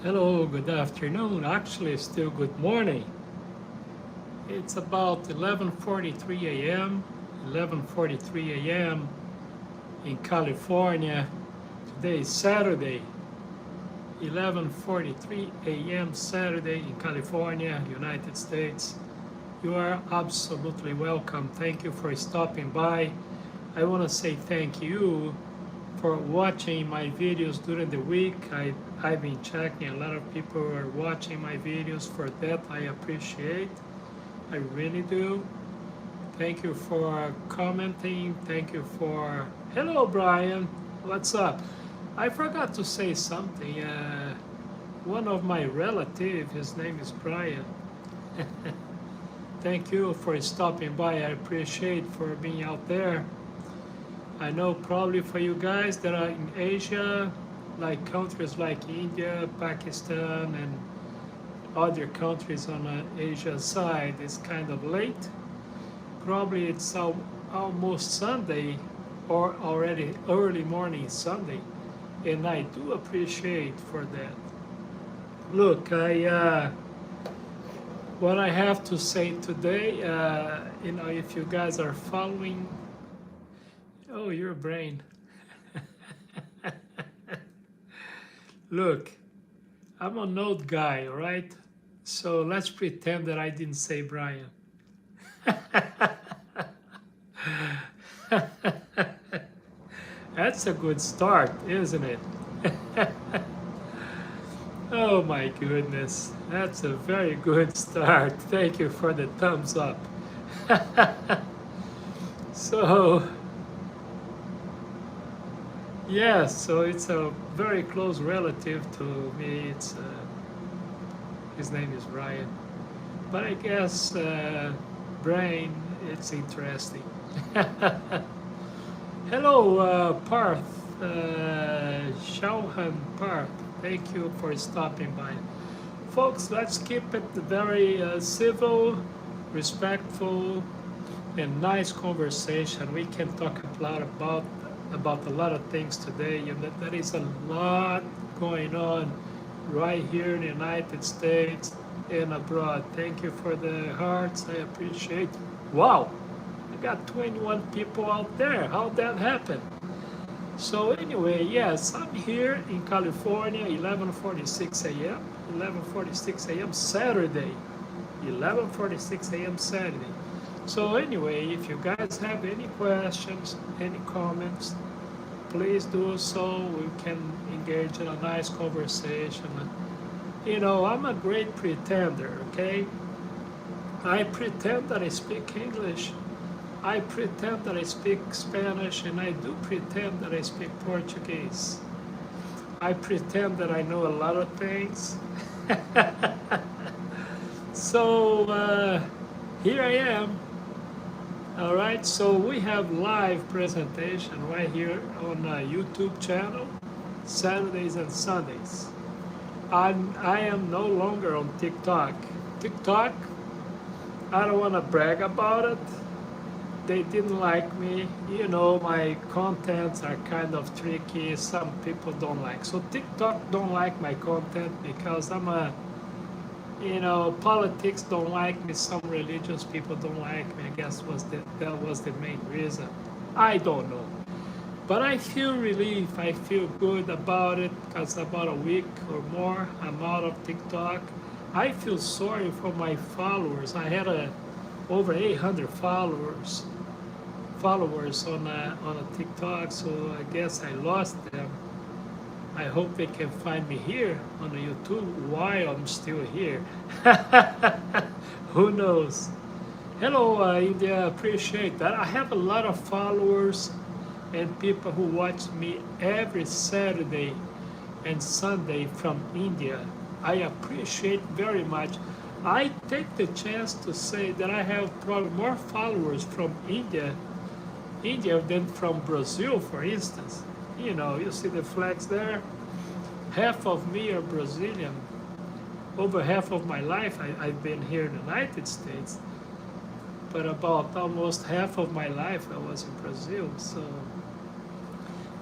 Hello, good afternoon. Actually, still good morning. It's about 11:43 a.m. 11:43 a.m. in California. Today is Saturday. 11:43 a.m. Saturday in California, United States. You are absolutely welcome. Thank you for stopping by. I want to say thank you for watching my videos during the week. I've been checking, a lot of people are watching my videos. For that, I appreciate. I really do. Thank you for commenting. Thank you for... Hello, Brian. What's up? I forgot to say something. One of my relatives, his name is Brian. Thank you for stopping by. I appreciate for being out there. I know probably for you guys that are in Asia, like countries like India, Pakistan, and other countries on the Asia side, it's kind of late. Probably it's almost Sunday or already early morning Sunday, and I do appreciate for that. Look, what I have to say today, if you guys are following, oh, your brain. Look, I'm an old guy, all right? So let's pretend that I didn't say Brian. That's a good start, isn't it? Oh my goodness, that's a very good start. Thank you for the thumbs up. So, yes, so it's a very close relative to me. His name is Brian. But I guess brain, it's interesting. Hello, Parth, Shauhan Parth. Thank you for stopping by. Folks, let's keep it very civil, respectful, and nice conversation. We can talk a lot about a lot of things today. There is a lot going on right here in the United States and abroad. Thank you for the hearts. I appreciate. Wow, I got 21 people out there. How'd that happen? So anyway, yes, I'm here in California, 11:46 a.m. 11:46 a.m. Saturday. 11:46 a.m. Saturday. So anyway, if you guys have any questions, any comments, please do so. We can engage in a nice conversation. I'm a great pretender, okay? I pretend that I speak English. I pretend that I speak Spanish, and I do pretend that I speak Portuguese. I pretend that I know a lot of things. So here I am. All right, so we have live presentation right here on a YouTube channel, Saturdays and Sundays. I am no longer on TikTok. TikTok, I don't want to brag about it. They didn't like me. My contents are kind of tricky. Some people don't like. So TikTok don't like my content because politics don't like me. Some religious people don't like me. I guess that was the main reason. I don't know. But I feel relief. I feel good about it because about a week or more, I'm out of TikTok. I feel sorry for my followers. I had over 800 followers on a TikTok, so I guess I lost them. I hope they can find me here on the YouTube while I'm still here. Who knows? Hello, India. Appreciate that. I have a lot of followers and people who watch me every Saturday and Sunday from India. I appreciate very much. I take the chance to say that I have probably more followers from India than from Brazil, for instance. You see the flags there? Half of me are Brazilian. Over half of my life I've been here in the United States, but about almost half of my life I was in Brazil.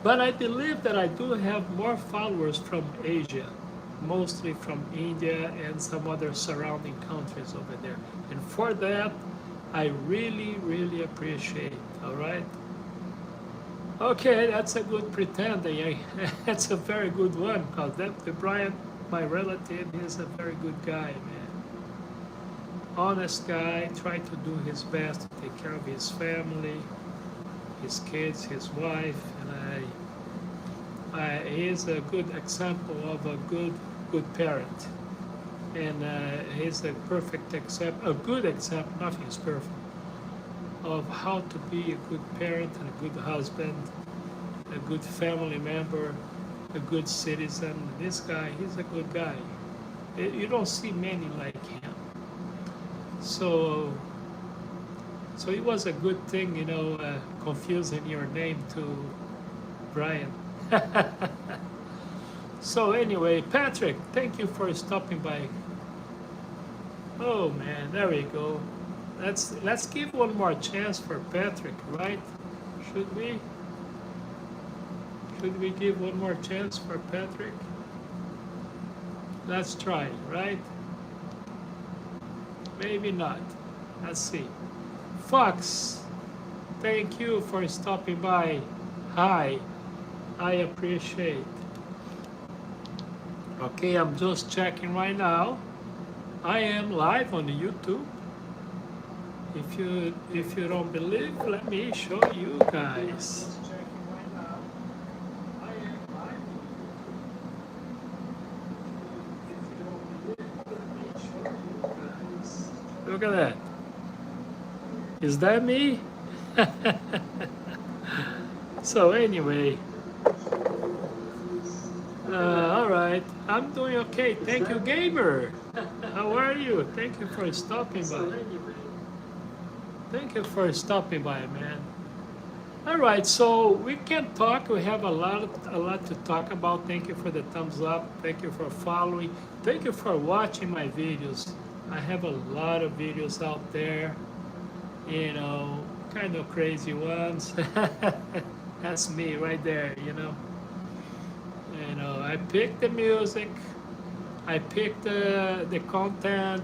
But I believe that I do have more followers from Asia. mostly from India and some other surrounding countries over there. And for that, I really, really appreciate, all right? Okay, that's a good pretending. That's a very good one, because that Brian, my relative, is a very good guy, man. Honest guy, try to do his best to take care of his family, his kids, his wife, and he is a good example of a good parent. And he's a perfect example, a good example, nothing is perfect, of how to be a good parent and a good husband, a good family member, a good citizen. This guy, he's a good guy. You don't see many like him. So it was a good thing, confusing your name to Brian. So anyway, Patrick, thank you for stopping by. Oh man, there we go. Let's give one more chance for Patrick, right? Should we? Should we give one more chance for Patrick? Let's try, right? Maybe not. Let's see. Fox, thank you for stopping by. Hi, I appreciate. Okay, I'm just checking right now. I am live on YouTube. If you don't believe, let me show you guys. Look at that. Is that me? So anyway, all right, I'm doing okay. Thank you, Gamer. How are you? Thank you for stopping by. Thank you for stopping by, man. All right, so we can talk. We have a lot to talk about. Thank you for the thumbs up. Thank you for following. Thank you for watching my videos. I have a lot of videos out there, kind of crazy ones. That's me right there, I pick the music, I pick the content,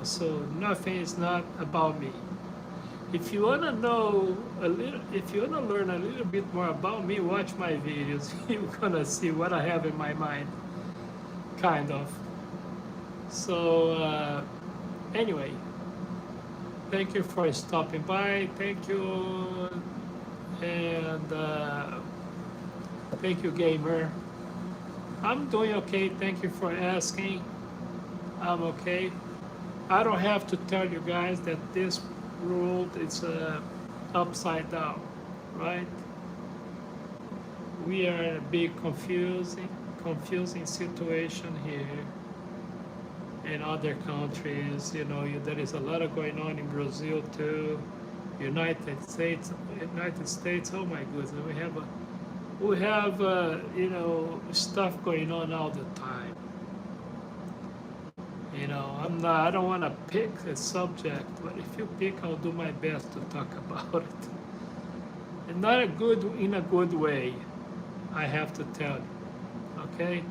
so nothing is not about me. If you wanna know if you wanna learn a little bit more about me, watch my videos. You're gonna see what I have in my mind, kind of. So anyway, thank you for stopping by. Thank you, and thank you, Gamer. I'm doing okay. Thank you for asking. I'm okay. I don't have to tell you guys that this world is upside down, right? We are in a big confusing situation here. In other countries, there is a lot of going on in Brazil too. United States. Oh my goodness, we have stuff going on all the time. I don't want to pick a subject, but if you pick, I'll do my best to talk about it. And not in a good way, I have to tell you. Okay.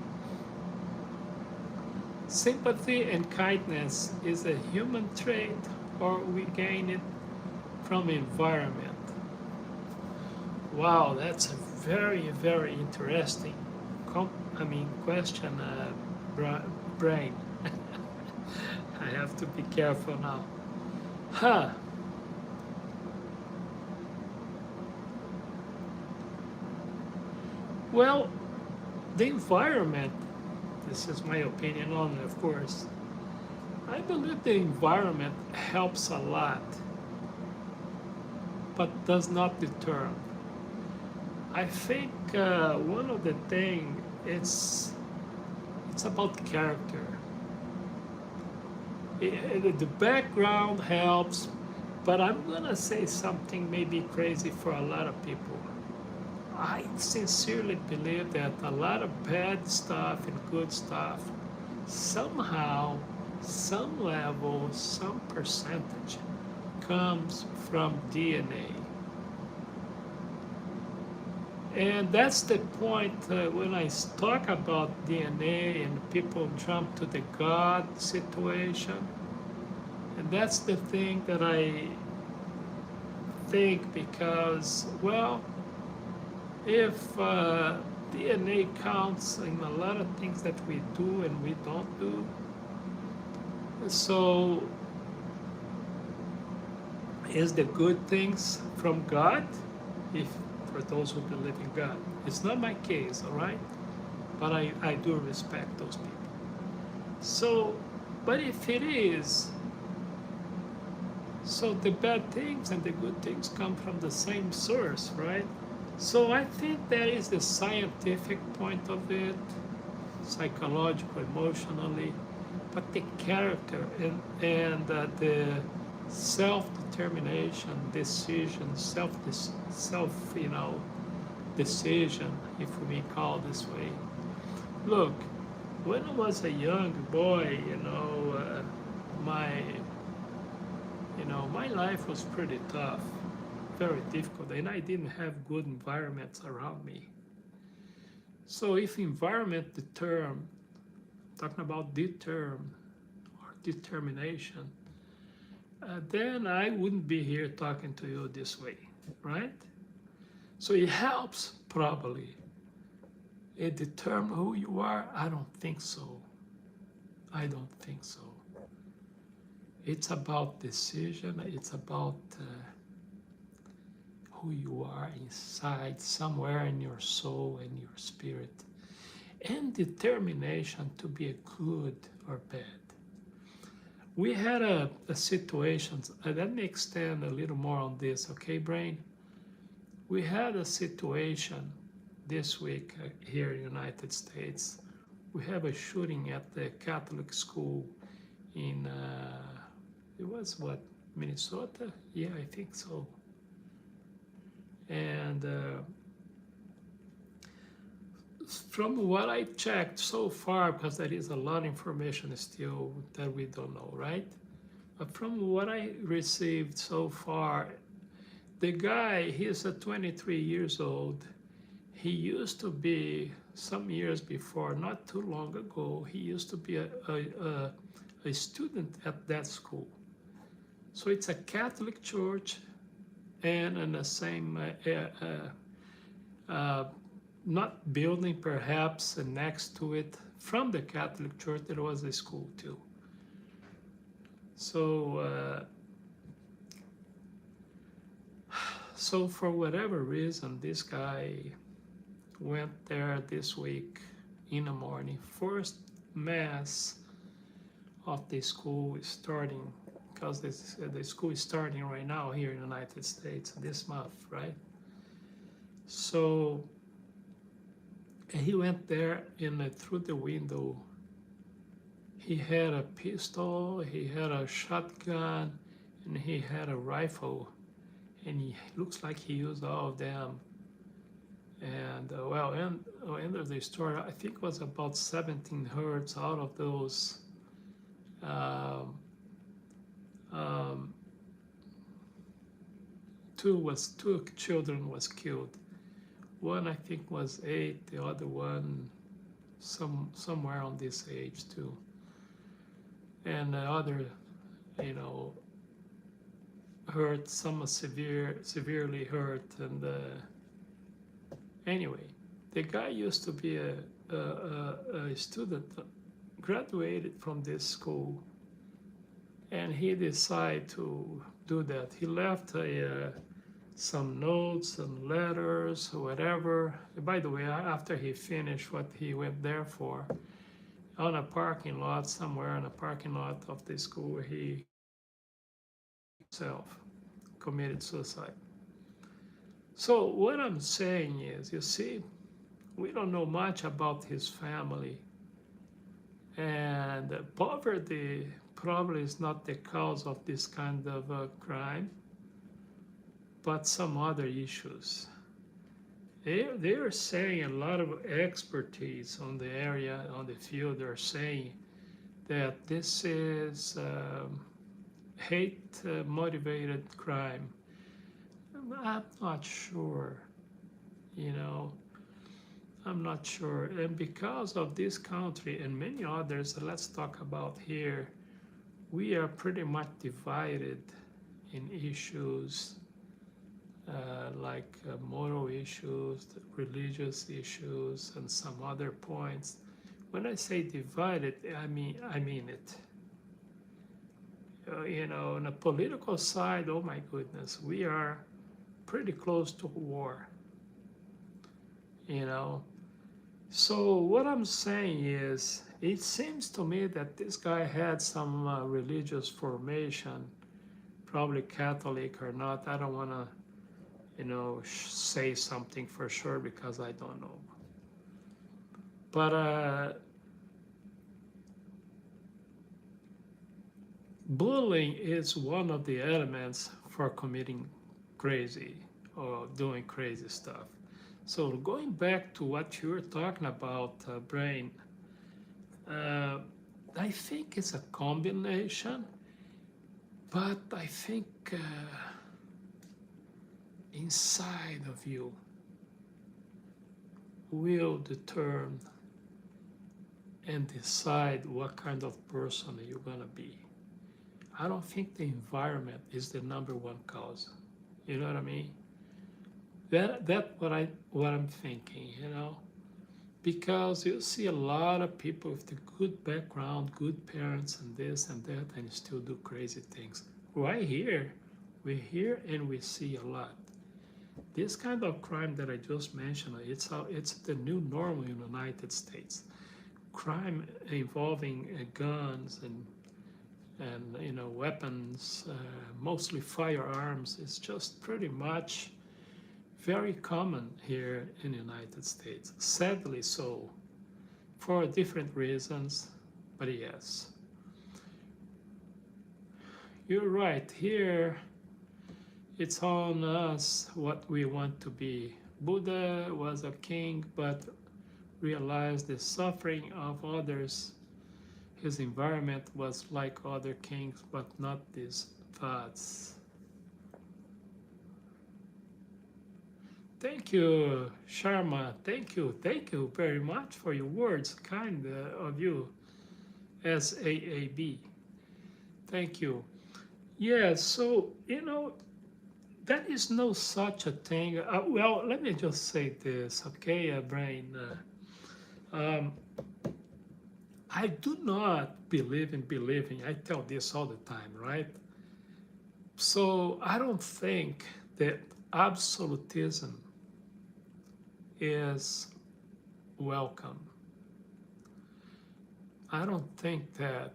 Sympathy and kindness is a human trait, or we gain it from environment. Wow, that's a very, very interesting question, brain. I have to be careful now. Huh. Well, the environment, this is my opinion only, of course. I believe the environment helps a lot, but does not deter. I think one of the things, it's about character. The background helps, but I'm gonna say something maybe crazy for a lot of people. I sincerely believe that a lot of bad stuff and good stuff, somehow, some level, some percentage, comes from DNA. And that's the point when I talk about DNA and people jump to the God situation. And that's the thing that I think because, well, if DNA counts in a lot of things that we do and we don't do, so is the good things from God? If for those who believe in God, it's not my case, all right? But I do respect those people. So, but if it is, so the bad things and the good things come from the same source, right? So I think that is the scientific point of it, psychological, emotionally, but the character and the self-determination, decision, self, decision, if we may call this way. Look, when I was a young boy, my, my life was pretty tough, very difficult, and I didn't have good environments around me. So if environment determine, talking about determ or determination, then I wouldn't be here talking to you this way, right? So it helps probably. It determine who you are? I don't think so. I don't think so. It's about decision. It's about who you are inside, somewhere in your soul and your spirit, and determination to be a good or bad. We had a situation, let me extend a little more on this, okay, Brain? We had a situation this week here in the United States. We have a shooting at the Catholic school in, it was what, Minnesota? Yeah, I think so. And from what I checked so far, because there is a lot of information still that we don't know, right? But from what I received so far, the guy, he's 23 years old. He used to be, some years before, not too long ago, he used to be a student at that school. So it's a Catholic church and in the same, not building perhaps, next to it, from the Catholic church, there was a school too. So, so for whatever reason, this guy went there this week in the morning. First mass of the school is starting, because the school is starting right now here in the United States this month, right? So he went there and through the window, he had a pistol, he had a shotgun, and he had a rifle, and he looks like he used all of them. And end of the story, I think it was about 17 hertz out of those. Um, um, two children was killed. One I think was 8, the other one somewhere on this age too. And the other, hurt, some severely hurt, and anyway, the guy used to be a student, graduated from this school, and he decided to do that. He left some notes and letters, whatever. By the way, after he finished what he went there for, on a parking lot, somewhere in a parking lot of the school, he himself committed suicide. So what I'm saying is, you see, we don't know much about his family, and poverty probably is not the cause of this kind of crime, but some other issues. They are saying, a lot of expertise on the area, on the field, are saying that this is hate motivated crime. I'm not sure you know. I'm not sure. And because of this country and many others, let's talk about here, we are pretty much divided in issues like moral issues, religious issues, and some other points. When I say divided, I mean it. You know, on the political side, oh my goodness, we are pretty close to war. You know, so what I'm saying is, it seems to me that this guy had some religious formation, probably Catholic or not. I don't want to, say something for sure because I don't know. But bullying is one of the elements for committing crazy or doing crazy stuff. So going back to what you were talking about, brain, uh, I think it's a combination, but I think inside of you will determine and decide what kind of person you're gonna be. I don't think the environment is the number one cause. You know what I mean? That what I'm thinking, because you see a lot of people with the good background, good parents, and this and that, and still do crazy things. Right here, we hear and we see a lot. This kind of crime that I just mentioned, it's the new normal in the United States. Crime involving guns and weapons, mostly firearms, is just pretty much very common here in the United States. Sadly so, for different reasons, but yes. You're right, here it's on us what we want to be. Buddha was a king, but realized the suffering of others. His environment was like other kings, but not these thoughts. Thank you, Sharma. Thank you very much for your words. Kind of you, SAAB. Thank you. Yeah, so, that is no such a thing. Well, let me just say this, okay, Brain. Um, I do not believe in believing. I tell this all the time, right? So I don't think that absolutism is welcome. I don't think that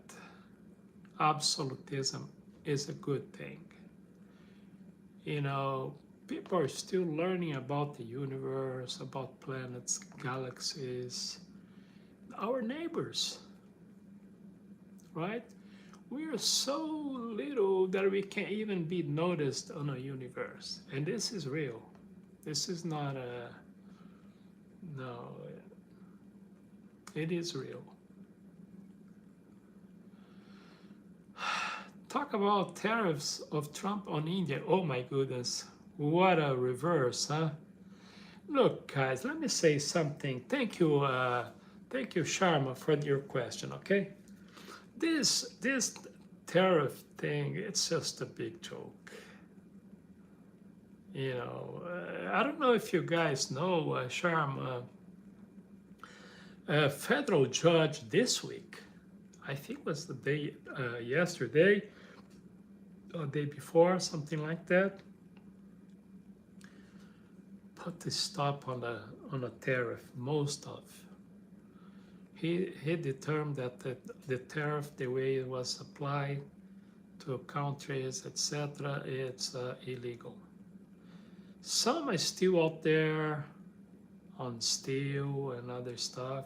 absolutism is a good thing. People are still learning about the universe, about planets, galaxies, our neighbors, right? We are so little that we can't even be noticed on a universe. And this is real. This is not no, it is real. Talk about tariffs of Trump on India. Oh my goodness, what a reverse, huh? Look, guys, let me say something. Thank you, Sharma, for your question. Okay, this tariff thing, it's just a big joke. I don't know if you guys know, Sharma, a federal judge this week, I think was the day yesterday or day before, something like that, put the stop on a tariff. Most of he determined that the tariff, the way it was applied to countries, etc., it's illegal. Some are still out there on steel and other stuff,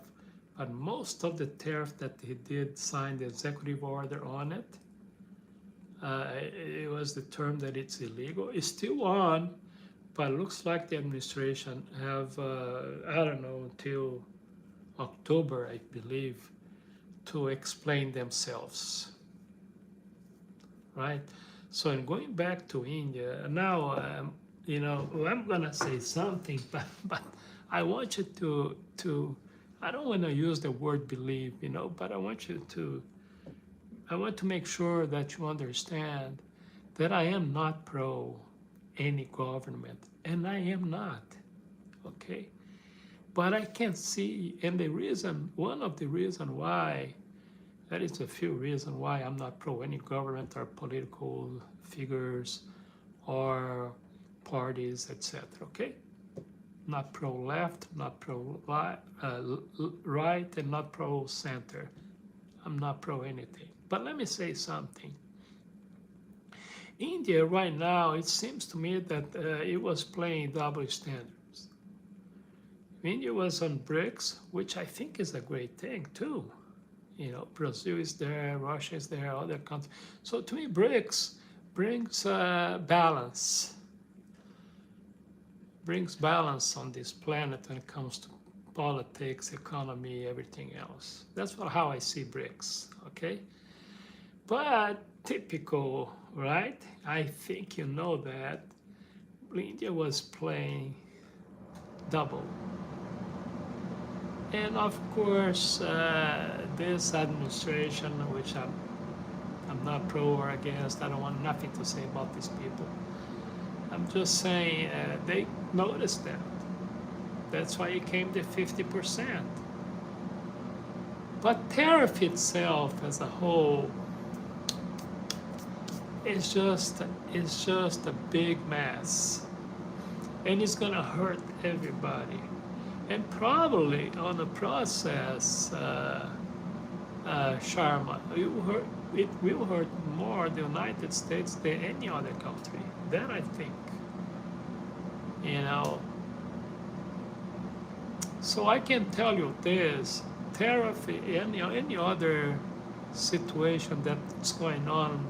but most of the tariff that he did sign the executive order on it, it was determined that it's illegal. It's still on, but it looks like the administration have, I don't know, until October, I believe, to explain themselves, right? So in going back to India, now I'm gonna say something, but I want you to I don't want to use the word believe, but I want to make sure that you understand that I am not pro any government, and I am not, okay? But I can see, and one of the reason why, there is a few reasons why I'm not pro any government or political figures or parties, etc. Okay, not pro left, not pro right, and not pro center. I'm not pro anything. But let me say something. India right now, it seems to me that it was playing double standards. India was on BRICS, which I think is a great thing too. Brazil is there, Russia is there, other countries. So to me, BRICS brings balance on this planet when it comes to politics, economy, everything else. That's how I see BRICS, okay? But typical, right? I think you know that India was playing double. And of course, this administration, which I'm not pro or against, I don't want nothing to say about these people. I'm just saying they noticed that. That's why it came to 50%. But tariff itself as a whole is just a big mess. And it's gonna hurt everybody. And probably on the process, Sharma, it will hurt more the United States than any other country. That I think. So I can tell you this, tariff, any other situation that's going on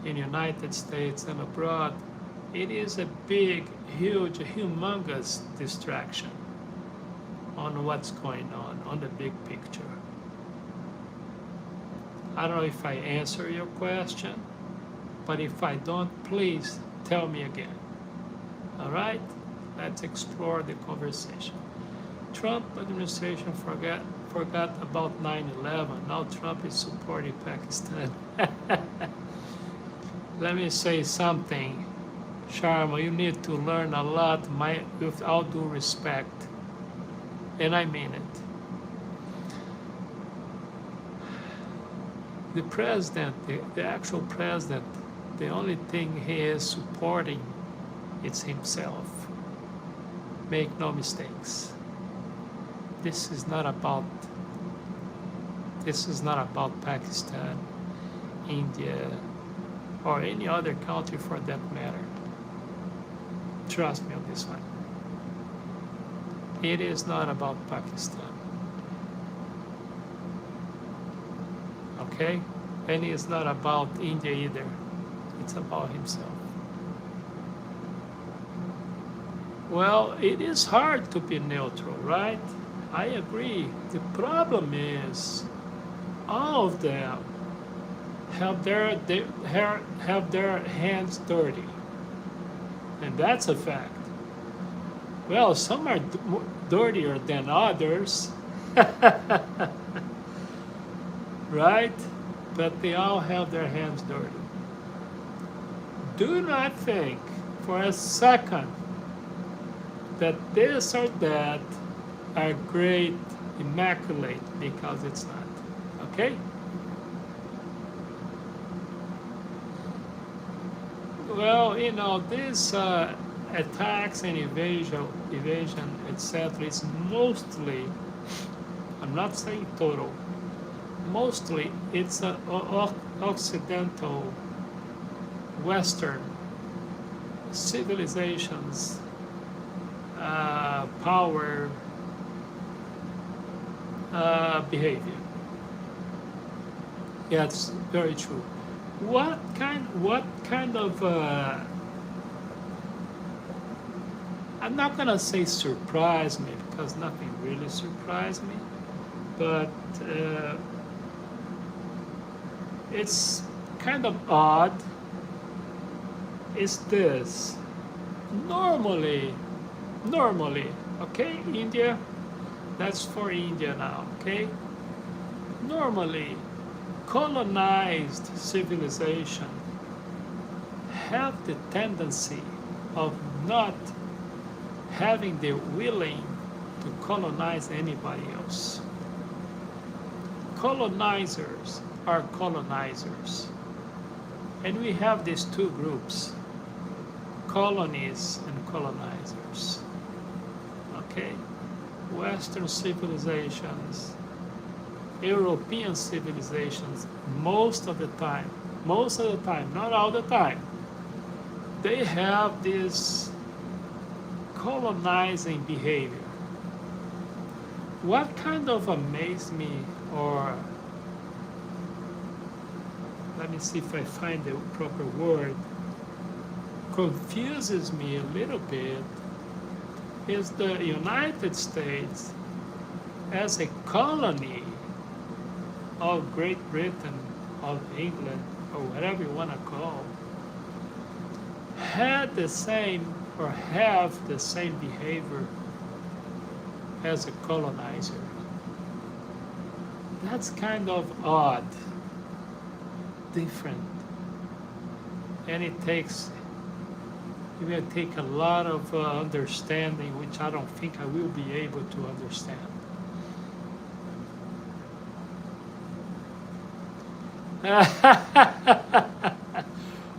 in the United States and abroad, it is a big, huge, humongous distraction on what's going on the big picture. I don't know if I answer your question, but if I don't, please tell me again. All right? Let's explore the conversation. Trump administration forgot about 9/11. Now Trump is supporting Pakistan. Let me say something, Sharma. You need to learn a lot, with all due respect, and I mean it. The president, the actual president, the only thing he is supporting is himself. Make no mistakes. This is not about Pakistan, India, or any other country for that matter. Trust me on this one. It is not about Pakistan. Okay? And it's not about India either. It's about himself. Well, it is hard to be neutral, right? I agree. The problem is all of them have their hands dirty. And that's a fact. Well, some are dirtier than others. Right? But they all have their hands dirty. Do not think for a second that this or that are great, immaculate, because it's not. Okay? Well, this attacks and evasion, etc., is mostly, I'm not saying total, mostly it's Occidental, Western civilizations, power, behavior. Yeah, it's very true. What kind of I'm not gonna say surprised me, because nothing really surprised me, but it's kind of odd, is this. Normally, okay, India, that's for India now, okay? Normally, colonized civilization have the tendency of not having the willing to colonize anybody else. Colonizers are colonizers. And we have these two groups, colonies and colonizers. Okay? Western civilizations, European civilizations, most of the time, not all the time, they have this colonizing behavior. What kind of amazed me, or let me see if I find the proper word, confuses me a little bit, is the United States as a colony of Great Britain, of England, or whatever you want to call, had the same or have the same behavior as a colonizer. That's kind of odd, different, and it will take a lot of understanding, which I don't think I will be able to understand.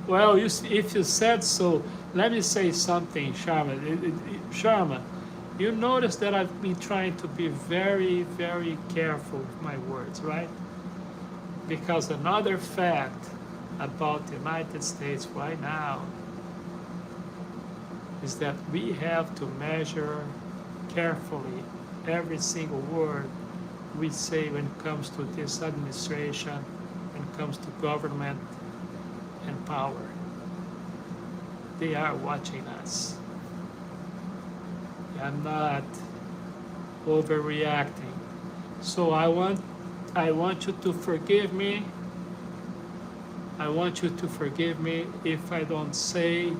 Well, if you said so, let me say something, Sharma. Sharma, you notice that I've been trying to be very, very careful with my words, right? Because another fact about the United States right now is that we have to measure carefully every single word we say when it comes to this administration, when it comes to government and power. They are watching us. I'm not overreacting. So I want you to forgive me. I want you to forgive me if I don't say,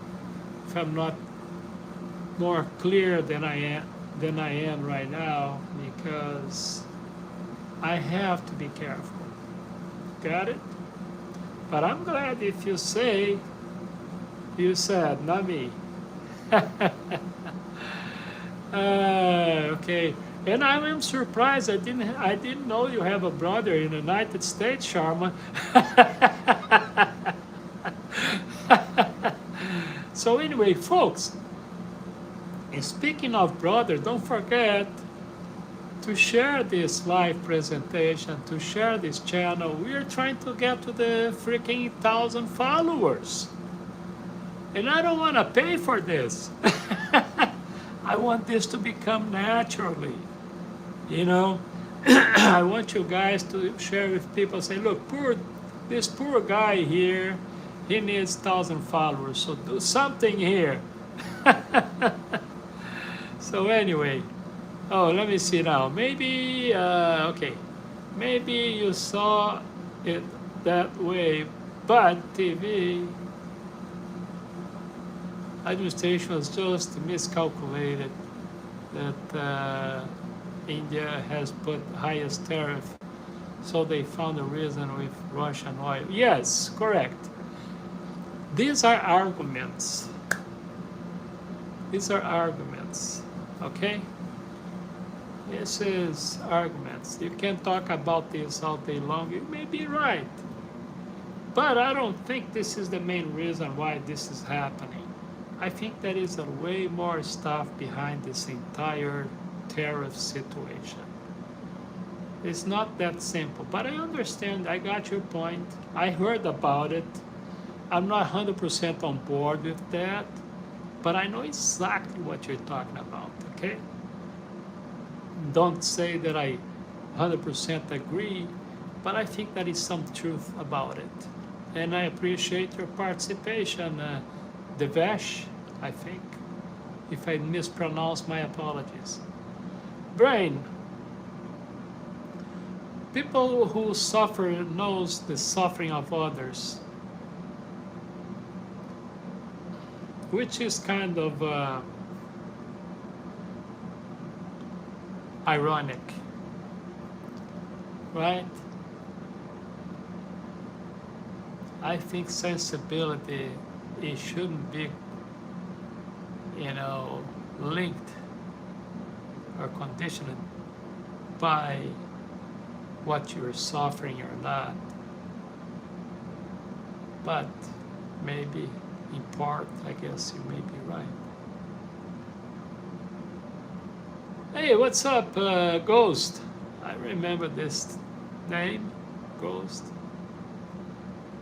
if I'm not more clear than I am right now, because I have to be careful. Got it? But I'm glad if you say, you said, not me. Okay. And I am surprised. I didn't know you have a brother in the United States, Sharma. So anyway, folks, and speaking of brother, don't forget to share this live presentation, to share this channel. We are trying to get to the freaking 1,000 followers. And I don't want to pay for this. I want this to become naturally, you know. I want you guys to share with people, say, look, this poor guy here, he needs 1,000 followers, so do something here. So anyway, oh, let me see now. Maybe, okay, maybe you saw it that way, but TV administration was just miscalculated that India has put highest tariff, so they found a reason with Russian oil. Yes, correct. These are arguments. These are arguments, okay? This is arguments. You can talk about this all day long. You may be right. But I don't think this is the main reason why this is happening. I think there is a way more stuff behind this entire tariff situation. It's not that simple, but I understand. I got your point. I heard about it. I'm not 100% on board with that, but I know exactly what you're talking about, okay? Don't say that I 100% agree, but I think there is some truth about it. And I appreciate your participation, Devesh, I think. If I mispronounce, my apologies. Brain. People who suffer knows the suffering of others. which is kind of ironic, right? I think sensibility, it shouldn't be, linked or conditioned by what you're suffering or not. But maybe in part, I guess you may be right. Hey, what's up, Ghost? I remember this name, Ghost.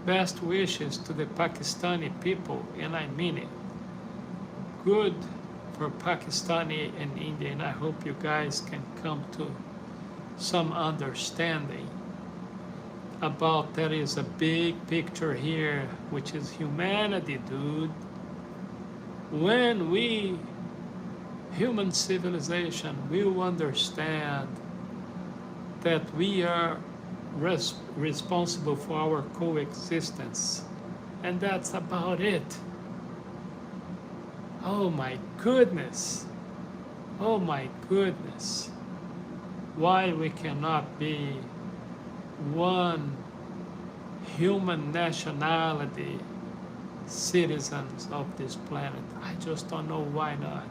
Best wishes to the Pakistani people, and I mean it. Good for Pakistani and Indian. I hope you guys can come to some understanding about there is a big picture here, which is humanity, dude. When we, human civilization, will understand that we are responsible for our coexistence, and that's about it. Oh my goodness. Oh my goodness. Why we cannot be one human nationality, citizens of this planet. I just don't know why not.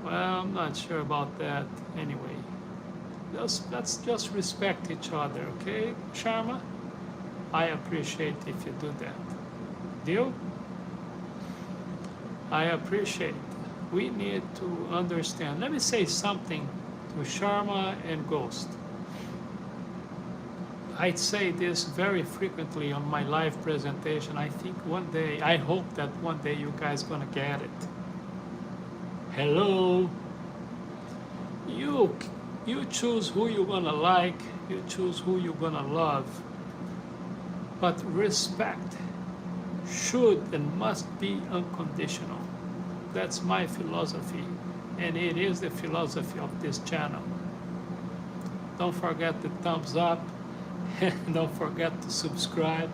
Well, I'm not sure about that anyway. Let's just respect each other, okay, Sharma? I appreciate if you do that. Deal? I appreciate. We need to understand. Let me say something to Sharma and Ghost. I say this very frequently on my live presentation. I think one day, I hope that one day you guys gonna get it. Hello. You choose who you're gonna like, you choose who you're gonna love. But respect should and must be unconditional. That's my philosophy, and it is the philosophy of this channel. Don't forget the thumbs up, and don't forget to subscribe,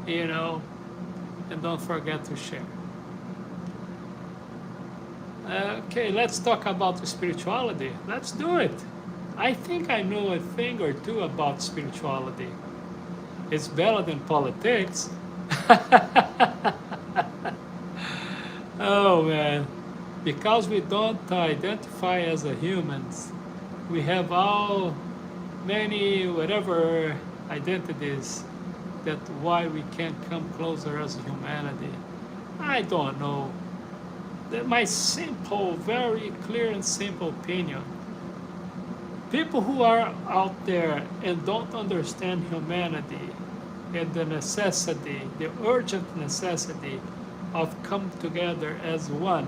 and don't forget to share. Okay, let's talk about spirituality. Let's do it. I think I know a thing or two about spirituality. It's better than politics. Oh man, because we don't identify as a humans, we have all many whatever identities that why we can't come closer as humanity. I don't know. My simple, very clear and simple opinion. People who are out there and don't understand humanity and the necessity, the urgent necessity of come together as one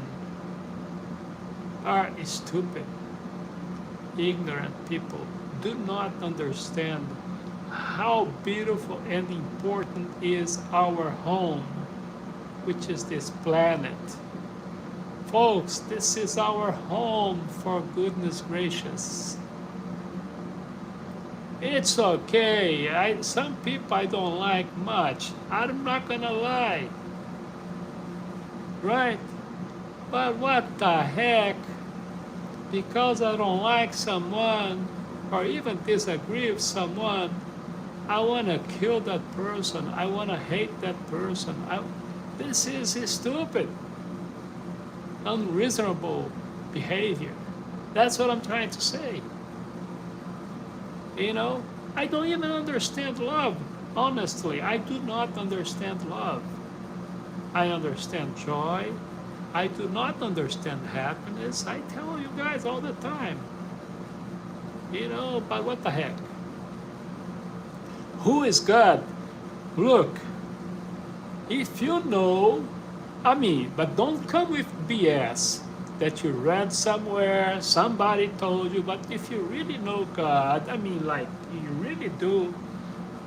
are stupid, ignorant people. Do not understand how beautiful and important is our home, which is this planet. Folks, this is our home, for goodness gracious. It's okay. Some people I don't like much. I'm not gonna lie. Right? But what the heck? Because I don't like someone or even disagree with someone, I want to kill that person. I want to hate that person. This is stupid, unreasonable behavior. That's what I'm trying to say. I don't even understand love. Honestly, I do not understand love. I understand joy. I do not understand happiness. I tell you guys all the time. But what the heck? Who is God? Look, if you know, but don't come with BS that you read somewhere, somebody told you, but if you really know God, like you really do,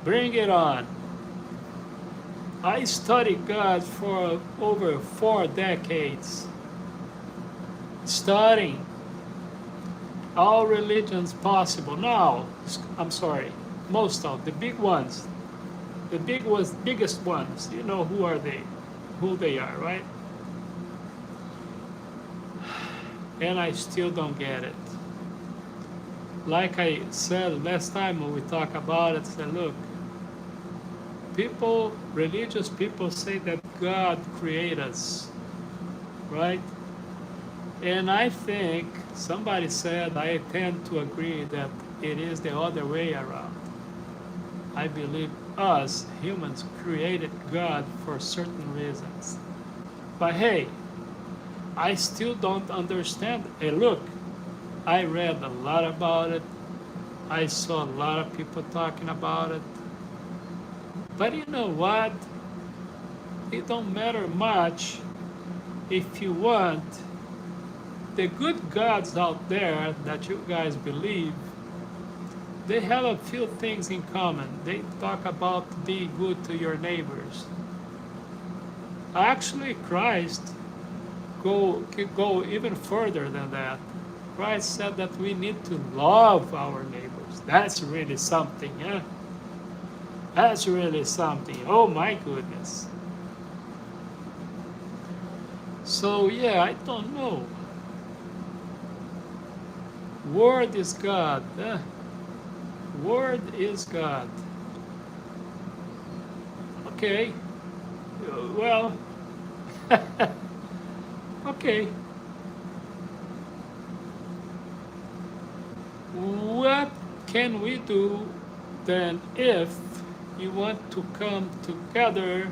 bring it on. I studied God for over 4 decades, studying all religions possible. Now, I'm sorry, Most of the big ones, biggest ones. You know who are they? Who they are, right? And I still don't get it. Like I said last time when we talked about it, said, look, people, religious people say that God created us, right? And I think somebody said, I tend to agree that it is the other way around. I believe us humans created God for certain reasons. But hey, I still don't understand. Hey, look, I read a lot about it. I saw a lot of people talking about it. But you know what? It don't matter much if you want. The good gods out there that you guys believe, they have a few things in common. They talk about being good to your neighbors. Actually, Christ could go even further than that. Christ said that we need to love our neighbors. That's really something, yeah? That's really something. Oh my goodness. So yeah, I don't know. Word is God. Word is God. Okay. Well, okay. What can we do then if you want to come together,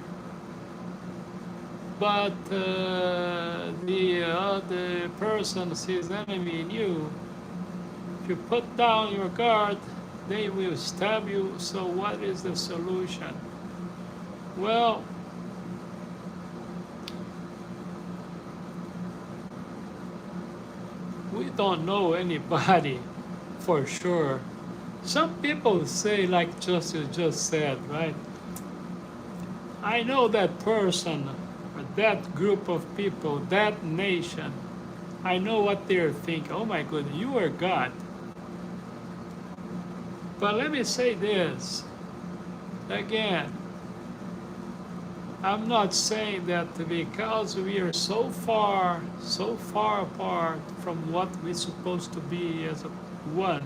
but the other person sees enemy in you? If you put down your guard, they will stab you. So what is the solution? Well, we don't know anybody for sure. Some people say, like you just said, right? I know that person, or that group of people, that nation. I know what they're thinking. Oh my goodness, you are God. But let me say this again. I'm not saying that because we are so far apart from what we're supposed to be as a one.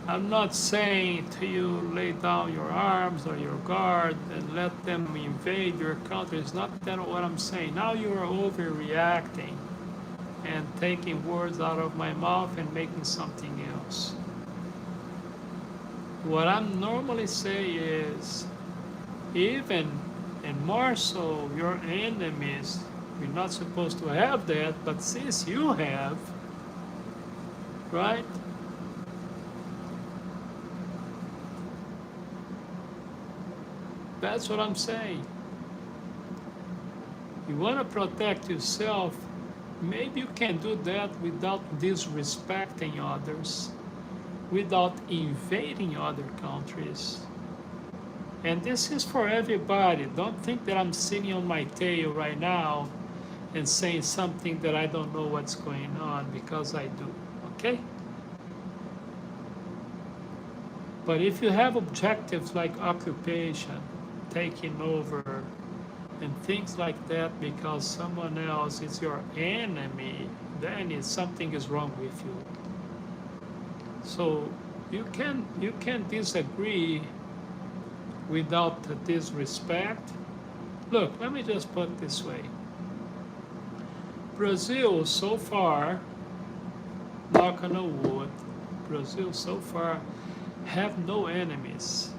I'm not saying to you lay down your arms or your guard and let them invade your country. It's not that what I'm saying. Now you are overreacting and taking words out of my mouth and making something else. What I'm normally say is, even and more so your enemies, you're not supposed to have that, but since you have, right? That's what I'm saying. You want to protect yourself, maybe you can do that without disrespecting others, without invading other countries. And this is for everybody. Don't think that I'm sitting on my tail right now and saying something that I don't know what's going on, because I do, okay? But if you have objectives like occupation, taking over, and things like that because someone else is your enemy, then something is wrong with you. So you can disagree without disrespect. Look, let me just put it this way. Brazil so far, knock on wood, Brazil so far have no enemies.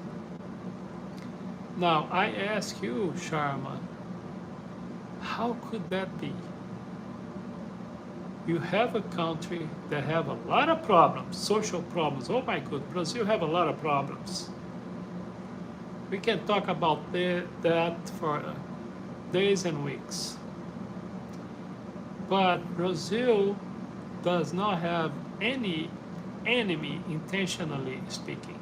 Now I ask you, Sharma, how could that be? You have a country that have a lot of problems, social problems. Oh my God, Brazil have a lot of problems. We can talk about that for days and weeks. But Brazil does not have any enemy, intentionally speaking.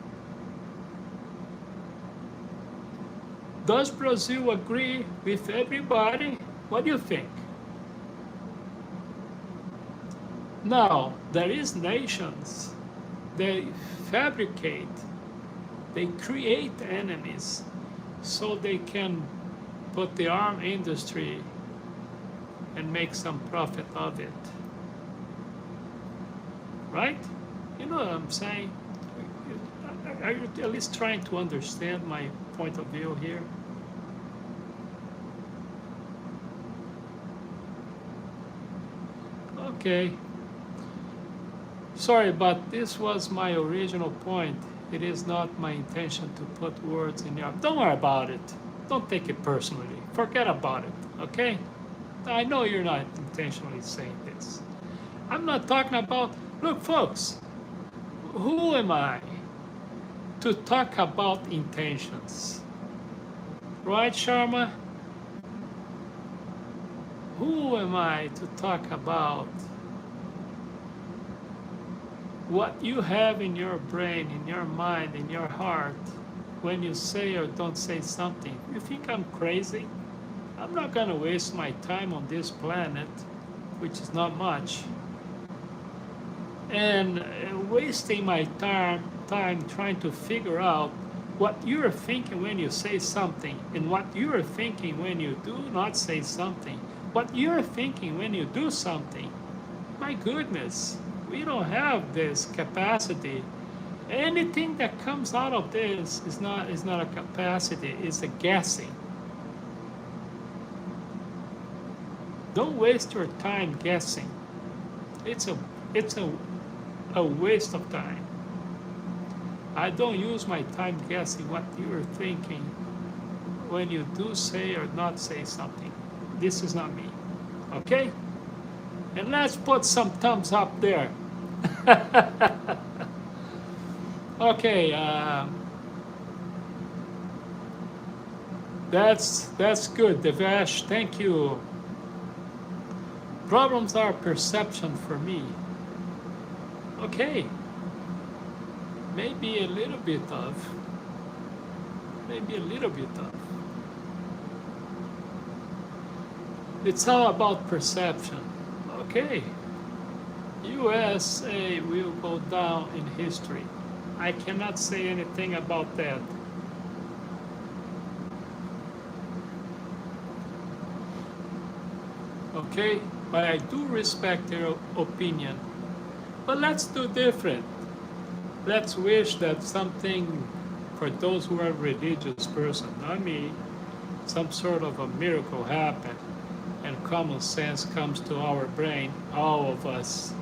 Does Brazil agree with everybody? What do you think? Now, there is nations they fabricate, they create enemies so they can put the arm industry and make some profit of it. Right? You know what I'm saying? Are you at least trying to understand my point of view here? Okay. Sorry, but this was my original point. It is not my intention to put words in your... Don't worry about it. Don't take it personally. Forget about it, okay? I know you're not intentionally saying this. I'm not talking about... Look, folks, who am I to talk about intentions? Right, Sharma? Who am I to talk about what you have in your brain, in your mind, in your heart, when you say or don't say something? You think I'm crazy? I'm not gonna waste my time on this planet, which is not much, and wasting my time trying to figure out what you're thinking when you say something, and what you're thinking when you do not say something, what you're thinking when you do something. My goodness, we don't have this capacity. Anything that comes out of this is not a capacity, it's a guessing. Don't waste your time guessing. It's a waste of time. I don't use my time guessing what you're thinking when you do say or not say something. This is not me. Okay? And let's put some thumbs up there. Okay, that's good, Devesh. Thank you. Problems are perception for me. Okay. Maybe a little bit of. It's all about perception. Okay. USA will go down in history. I cannot say anything about that. Okay? But I do respect their opinion. But let's do different. Let's wish that something, for those who are religious person, not me, some sort of a miracle happen and common sense comes to our brain, all of us,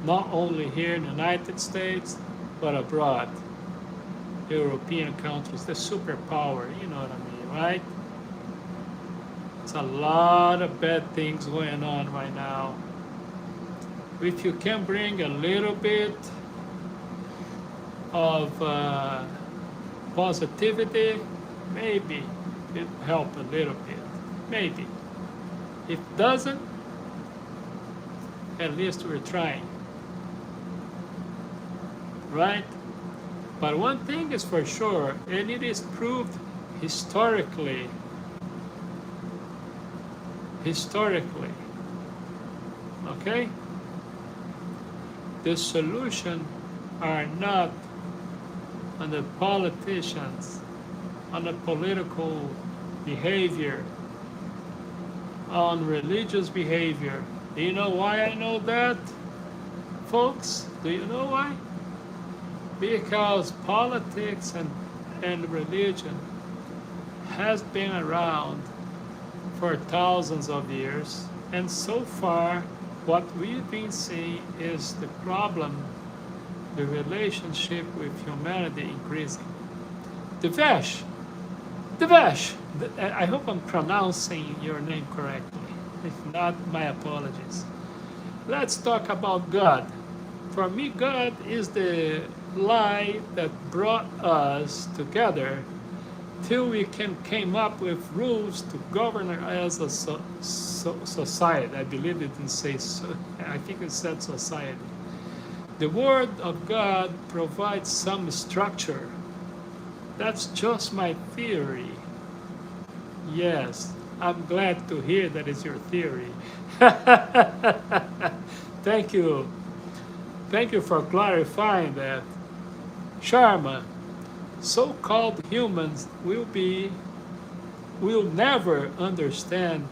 not only here in the United States, but abroad. European countries, the superpower, you know what I mean, right? It's a lot of bad things going on right now. If you can bring a little bit of positivity, maybe it help a little bit, maybe. If it doesn't, at least we're trying, right? But one thing is for sure, and it is proved historically, okay? The solution are not on the politicians, on the political behavior, on religious behavior. Do you know why I know that, folks? Do you know why? Because politics and religion has been around for thousands of years, and so far what we've been seeing is the problem, the relationship with humanity increasing. Devesh, I hope I'm pronouncing your name correctly. If not, my apologies. Let's talk about God. For me, God is the lie that brought us together till we came up with rules to govern as a society. I believe it didn't say so. I think it said society. The Word of God provides some structure. That's just my theory. Yes, I'm glad to hear that is your theory. Thank you. Thank you for clarifying that. Sharma, so-called humans will never understand.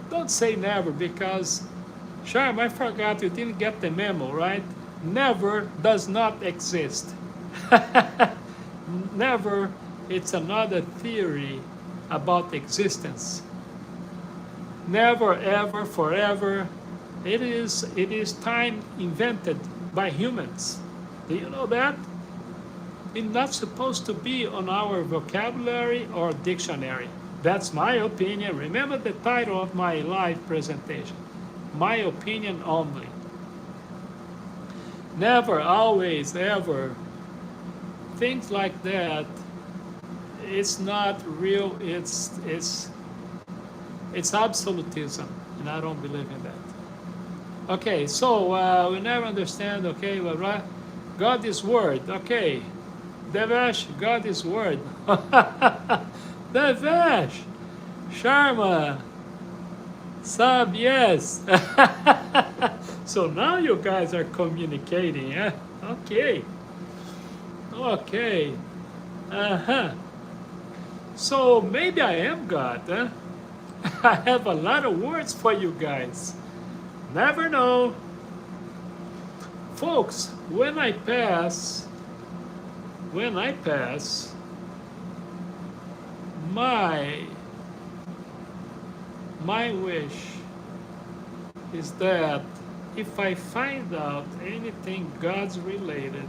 Don't say never because, Sharma, I forgot you didn't get the memo, right? Never does not exist. Never, it's another theory about existence. Never, ever, forever. It is time invented by humans. Do you know that? It's not supposed to be on our vocabulary or dictionary. That's my opinion. Remember the title of my live presentation. My opinion only. Never, always, ever. Things like that. It's not real. It's absolutism, and I don't believe in that. Okay, so we never understand. Okay, well, right? God is word. Okay, Devesh, God is word. Devesh, Sharma, Sab, yes. So now you guys are communicating, eh? Okay. Okay. Uh-huh. So maybe I am God, huh? I have a lot of words for you guys. Never know. Folks, when I pass, my wish is that if I find out anything God's related,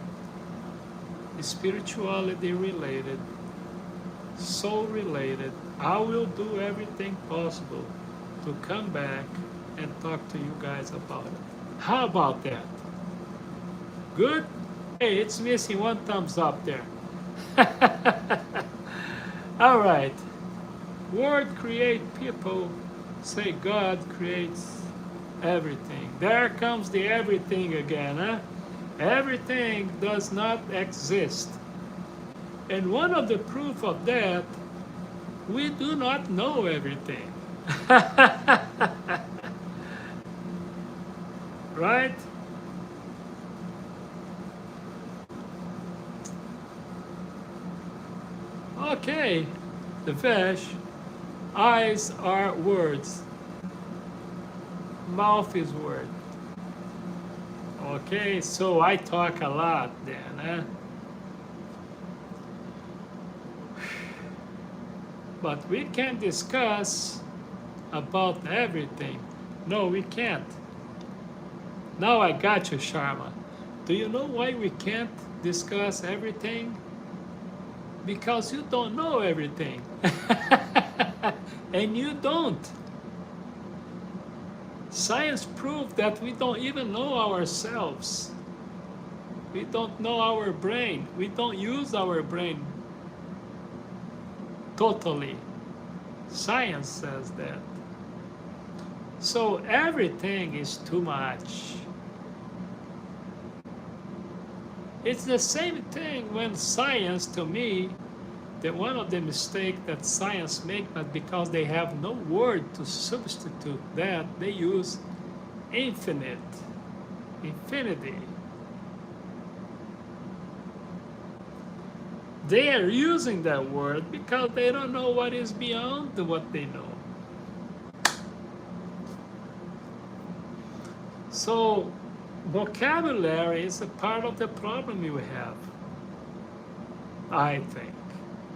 spirituality related, soul related, I will do everything possible to come back and talk to you guys about it. How about that? Good? Hey, it's missing one thumbs up there. All right. Word create people, say God creates everything. There comes the everything again, huh? Everything does not exist. And one of the proof of that, we do not know everything. Right? Okay, the fish, eyes are words, mouth is word. Okay, so I talk a lot then, huh? But we can discuss about everything. No, we can't. Now I got you, Sharma. Do you know why we can't discuss everything? Because you don't know everything. And you don't. Science proved that we don't even know ourselves. We don't know our brain. We don't use our brain totally. Science says that. So everything is too much. It's the same thing when science, to me, that one of the mistakes that science make, but because they have no word to substitute that, they use infinite, infinity. They are using that word because they don't know what is beyond what they know. So vocabulary is a part of the problem you have, I think.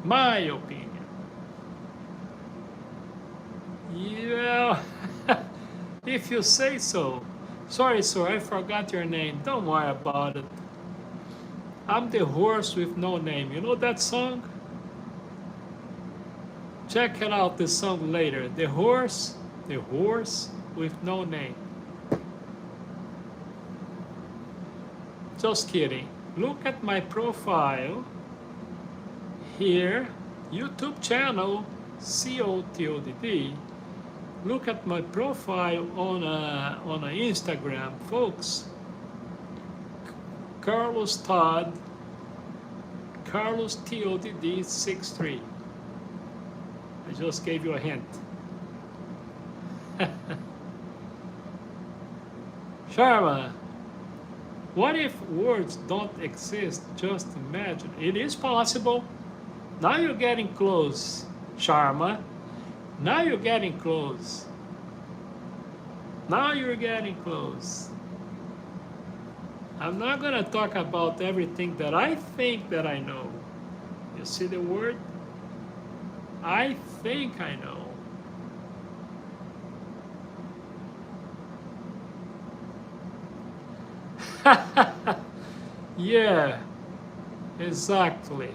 My opinion. Yeah, if you say so. Sorry, sir, I forgot your name. Don't worry about it. I'm the horse with no name. You know that song? Check it out, the song later. The horse with no name. Just kidding. Look at my profile here, YouTube channel, COTodd. Look at my profile on Instagram, folks. Carlos Todd, Carlos TODD 63. I just gave you a hint. Sharma, What if words don't exist? Just imagine. It is possible. Now you're getting close, Sharma. Now you're getting close. Now you're getting close. I'm not going to talk about everything that I think that I know. You see the word? I think I know. Yeah, exactly.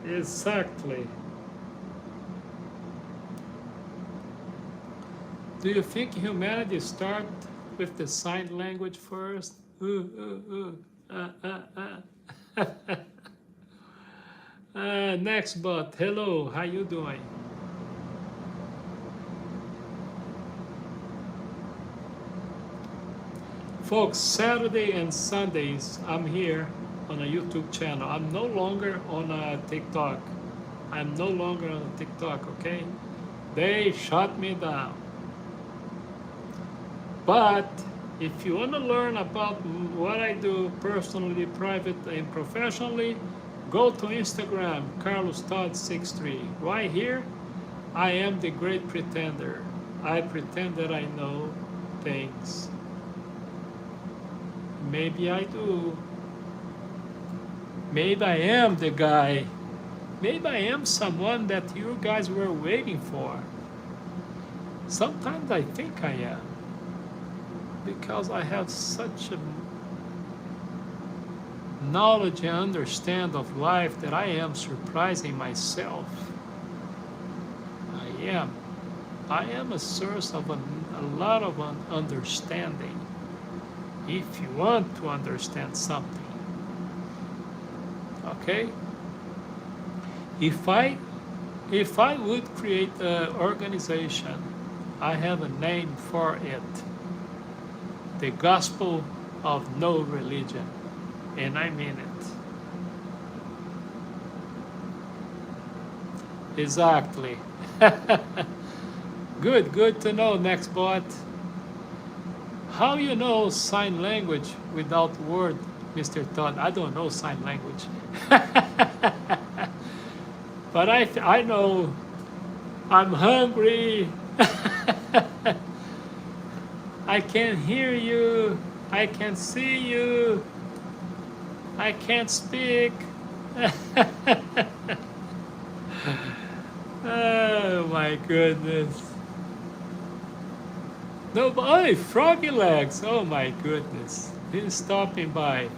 Exactly. Do you think humanity start with the sign language first? Next bot. Hello, how you doing? Folks, Saturday and Sundays, I'm here on a YouTube channel. I'm no longer on a TikTok. I'm no longer on a TikTok, okay? They shut me down. But if you want to learn about what I do personally, private, and professionally, go to Instagram, COTodd63. Right here, I am the great pretender. I pretend that I know things. Maybe I do. Maybe I am the guy. Maybe I am someone that you guys were waiting for. Sometimes I think I am. Because I have such a knowledge and understand of life that I am surprising myself. I am. I am a source of a lot of understanding. If you want to understand something. Okay? If I would create an organization, I have a name for it. The gospel of no religion. And I mean it. Exactly. Good to know, next bot. How you know sign language without word, Mr. Todd? I don't know sign language. But I know I'm hungry. I can hear you. I can see you. I can't speak. Oh my goodness. No, oh, froggy legs. Oh my goodness. He's stopping by.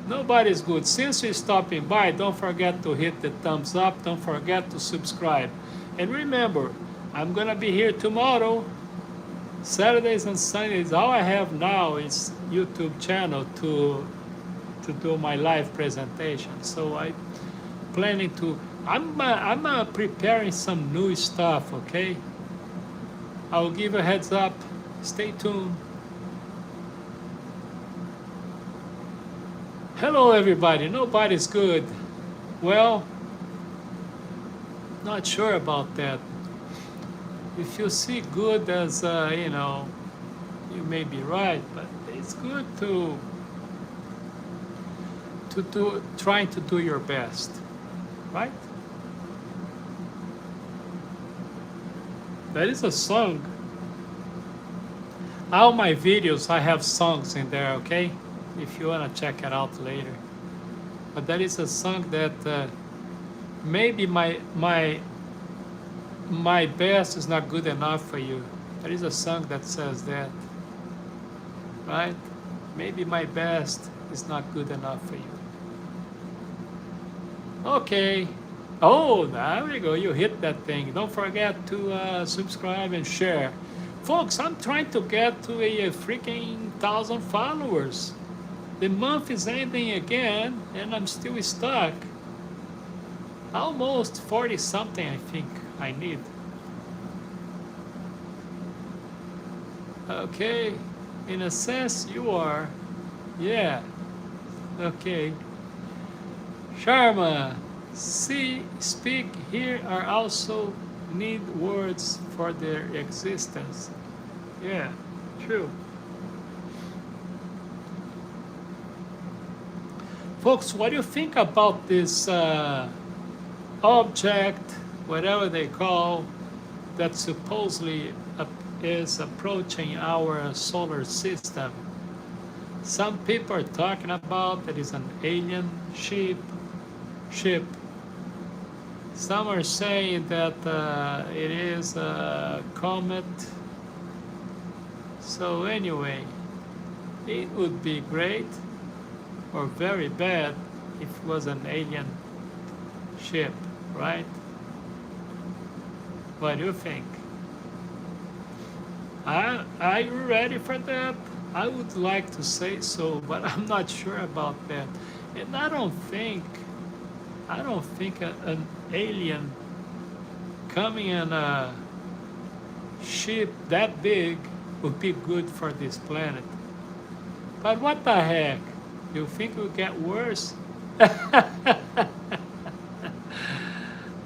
Nobody's good. Since you're stopping by, don't forget to hit the thumbs up. Don't forget to subscribe. And remember, I'm going to be here tomorrow. Saturdays and Sundays. All I have now is YouTube channel to do my live presentation. So I'm planning to, I'm preparing some new stuff, okay? I'll give a heads up. Stay tuned. Hello everybody, nobody's good. Well, not sure about that. If you see good as, you may be right, but it's good to trying to do your best, right? That is a song. All my videos, I have songs in there, okay? If you want to check it out later. But that is a song that maybe my best is not good enough for you. There is a song that says that, right? Maybe my best is not good enough for you. Okay. Oh, there we go. You hit that thing. Don't forget to subscribe and share. Folks, I'm trying to get to a freaking 1,000 followers. The month is ending again, and I'm still stuck. Almost 40 something, I think I need. Okay, in a sense you are. Yeah. Okay. Sharma, see, speak here are also need words for their existence. Yeah, true. Folks, what do you think about this object, whatever they call, that supposedly is approaching our solar system? Some people are talking about that is an alien ship. Some are saying that it is a comet. So anyway, it would be great or very bad if it was an alien ship, right? What do you think? Are you ready for that? I would like to say so, but I'm not sure about that. And I don't think an alien coming in a ship that big would be good for this planet. But what the heck? You think it will get worse?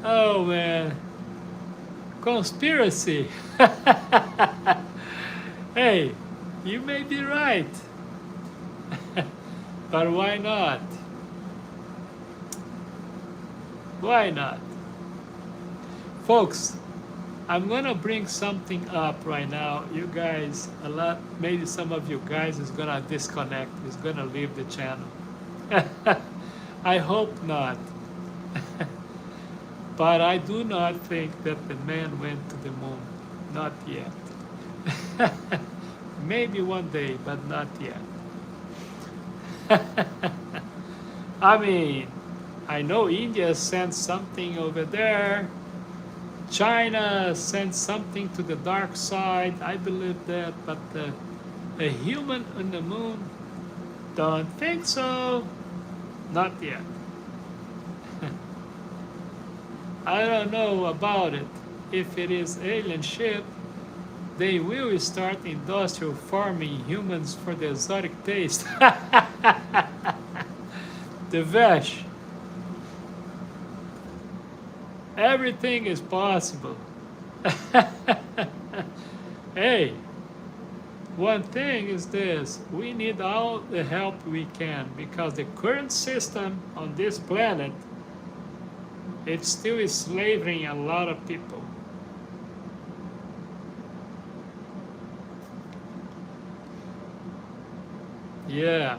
Oh man. Conspiracy. Hey, you may be right. But why not? Why not? Folks, I'm gonna bring something up right now. You guys, maybe some of you guys is gonna disconnect, is gonna leave the channel. I hope not. But I do not think that the man went to the moon. Not yet. Maybe one day, but not yet. I mean, I know India sent something over there. China sent something to the dark side. I believe that, but a human on the moon, don't think so. Not yet. I don't know about it. If it is alien ship, they will start industrial farming humans for the exotic taste. The vesh. Everything is possible. Hey, one thing is this: we need all the help we can, because the current system on this planet, it still is slaving a lot of people. Yeah,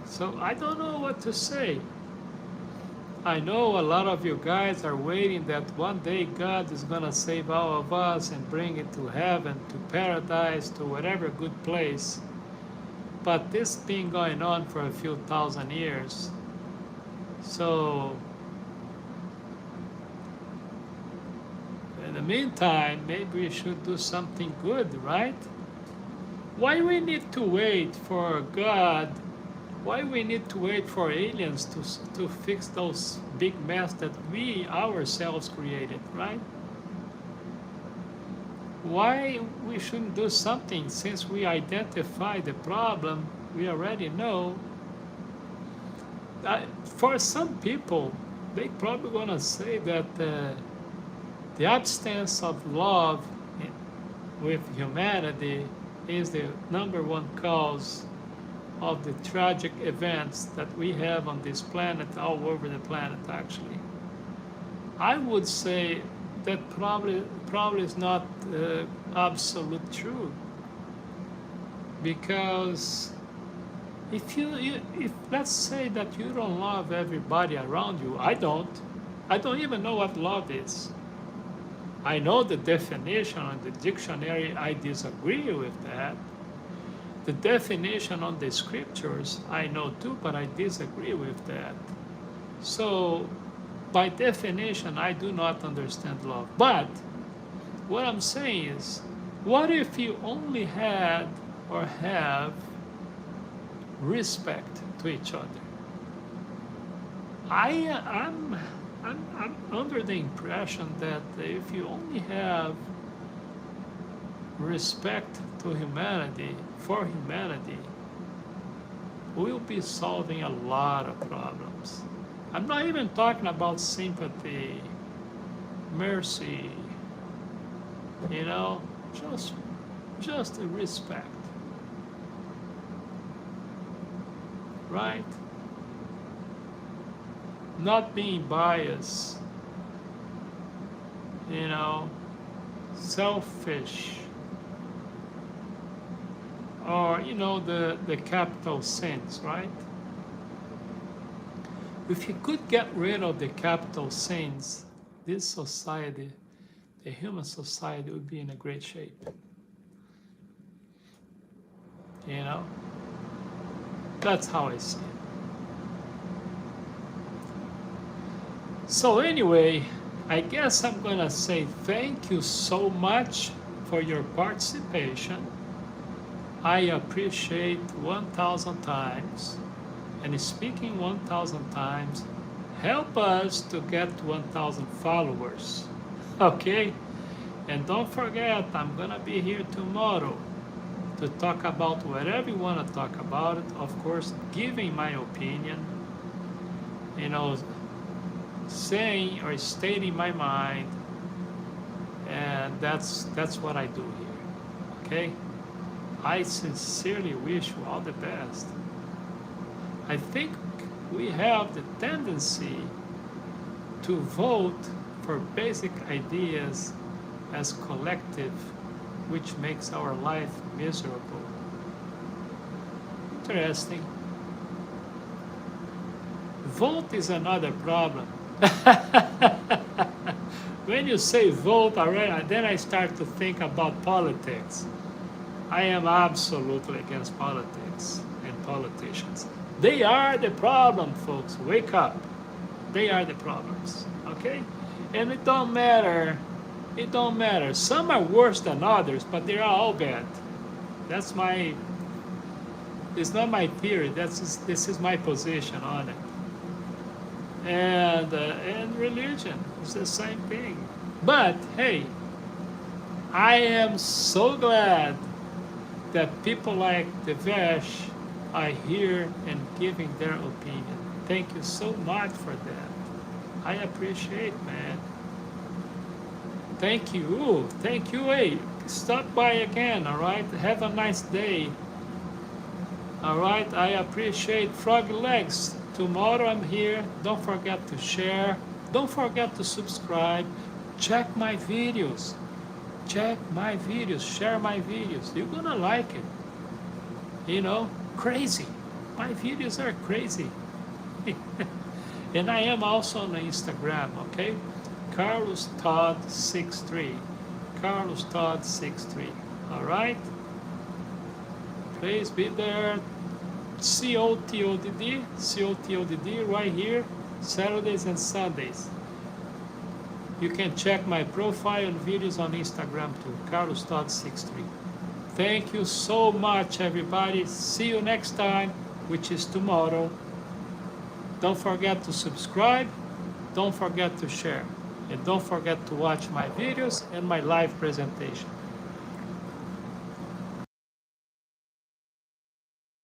so I don't know what to say. I know a lot of you guys are waiting that one day God is gonna save all of us and bring it to heaven, to paradise, to whatever good place. But this been going on for a few thousand years. So in the meantime, maybe we should do something good, right? Why we need to wait for God? Why we need to wait for aliens to fix those big mess that we ourselves created, right? Why we shouldn't do something since we identify the problem? We already know. For some people, they probably gonna say that the absence of love with humanity is the #1 cause of the tragic events that we have on this planet, all over the planet actually. I would say that probably is not absolute true, because if let's say that you don't love everybody around you, I don't even know what love is. I know the definition on the dictionary, I disagree with that. The definition on the scriptures, I know too, but I disagree with that. So, by definition, I do not understand love. But, what I'm saying is, what if you only had or have respect to each other? I'm under the impression that if you only have respect to humanity, for humanity, we'll be solving a lot of problems. I'm not even talking about sympathy, mercy, just respect, right? not being biased, selfish, or the capital sins, right? If you could get rid of the capital sins, this society, the human society, would be in a great shape. That's how I see it. So anyway, I guess I'm gonna say thank you so much for your participation. I appreciate 1,000 times, and speaking 1,000 times, help us to get 1,000 followers, okay? And don't forget, I'm gonna be here tomorrow to talk about whatever you wanna talk about it. Of course, giving my opinion, saying or stating my mind, and that's what I do here, okay? I sincerely wish you all the best. I think we have the tendency to vote for basic ideas as collective, which makes our life miserable. Interesting. Vote is another problem. When you say vote, already, then I start to think about politics. I am absolutely against politics and politicians. They are the problem, folks. Wake up. They are the problems, okay? And it don't matter. It don't matter. Some are worse than others, but they are all bad. That's my. It's not my theory. This is my position on it. And religion is the same thing. But hey, I am so glad that people like Devesh are here and giving their opinion. Thank you so much for that. I appreciate, man. Thank you. Thank you. Hey, stop by again, all right? Have a nice day. All right, I appreciate Frog Legs. Tomorrow I'm here. Don't forget to share. Don't forget to subscribe. Check my videos. Check my videos. Share my videos. You're gonna like it. Crazy. My videos are crazy. And I am also on Instagram, okay? Carlos Todd 63. Carlos Todd 63. All right? Please be there. COTodd, COTodd right here, Saturdays and Sundays. You can check my profile and videos on Instagram too, Carlos Todd 63. Thank you so much, everybody. See you next time, which is tomorrow. Don't forget to subscribe. Don't forget to share. And don't forget to watch my videos and my live presentation.